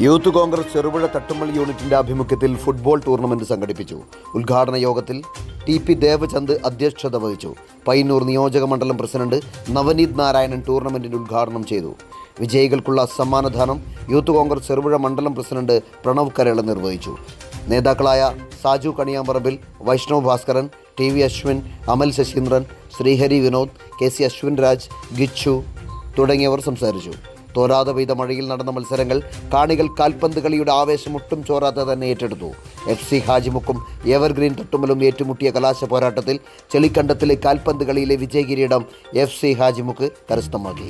Youth Congress Cherupuzha Thattummal യൂണിറ്റിന്റെ ആഭിമുഖ്യത്തിൽ football tournament സംഘടിപ്പിച്ചു. ഉദ്ഘാടന യോഗത്തിൽ ടി.പി. ദേവചന്ദ് അധ്യക്ഷത വഹിച്ചു. പയ്യന്നൂർ നിയോജക മണ്ഡലം പ്രസിഡന്റ് നവനീത് നാരായണൻ ടൂർണമെന്റിന്റെ ഉദ്ഘാടനം ചെയ്തു. വിജയികൾക്കുള്ള സമ്മാനദാനം യൂത്ത് കോൺഗ്രസ് ചെറുപുഴ മണ്ഡലം പ്രസിഡന്റ് പ്രണവ് കരള നിർവഹിച്ചു. നേതാക്കളായ സാജു കണിയാമ്പറമ്പിൽ, വൈഷ്ണവ് ഭാസ്കരൻ, ടി.വി. അശ്വിൻ, അമൽ ശശീന്ദ്രൻ, ശ്രീഹരി വിനോദ്, കെ.സി. അശ്വിൻ രാജ്, ഗിച്ചു തുടങ്ങിയവർ സംസാരിച്ചു. തോരാതെ പെയ്ത മഴയിൽ നടന്ന മത്സരങ്ങൾ കാണികൾ കാൽപന്ത് കളിയുടെ ആവേശം ഒട്ടും ചോരാതെ തന്നെ ഏറ്റെടുത്തു. FC ഹാജിമുക്കും എവർഗ്രീൻ തട്ടുമ്മലും ഏറ്റുമുട്ടിയ കലാശ പോരാട്ടത്തിൽ ചെളിക്കണ്ടത്തിലെ കാൽപന്ത് കളിയിലെ വിജയകിരീടം FC ഹാജിമുക്ക് കരസ്ഥമാക്കി.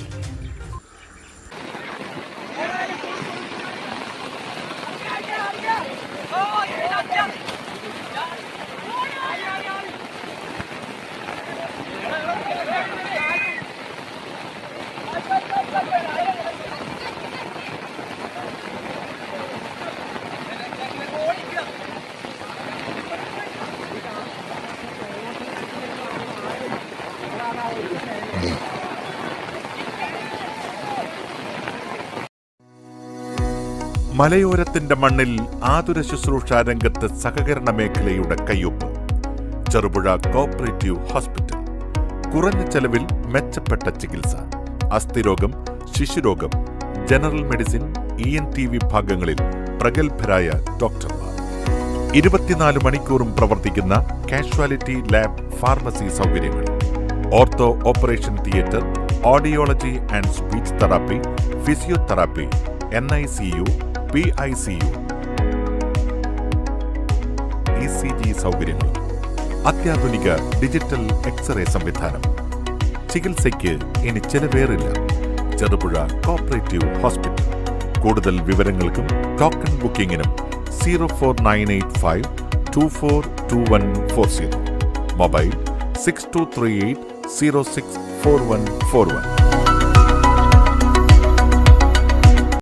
മലയോരത്തിന്റെ മണ്ണിൽ ആതുര ശുശ്രൂഷ രംഗത്ത് സഹകരണ മേഖലയുടെ കയ്യൊപ്പ്. Cherupuzha cooperative hospital. കുറഞ്ഞ ചെലവിൽ മെച്ചപ്പെട്ട ചികിത്സ. അസ്ഥിരോഗം, ശിശുരോഗം, ജനറൽ മെഡിസിൻ, ENT വിഭാഗങ്ങളിൽ പ്രഗത്ഭരായ ഡോക്ടർമാർ. 24 മണിക്കൂറും പ്രവർത്തിക്കുന്ന കാഷ്വാലിറ്റി ലാബ്, ഫാർമസി സൗകര്യങ്ങൾ. Ortho operation theatre, audiology and speech therapy, physiotherapy, NICU, PICU, ECG സൗകര്യങ്ങൾ. അത്യാധുനിക ഡിജിറ്റൽ എക്സ്റേ സംവിധാനം. ചികിത്സയ്ക്ക് ഇനി ചെലവേറില്ല. Cherupuzha cooperative hospital. കൂടുതൽ വിവരങ്ങൾക്കും ടോക്കൺ ബുക്കിംഗിനും 04985 242140. മൊബൈൽ 6238 064141.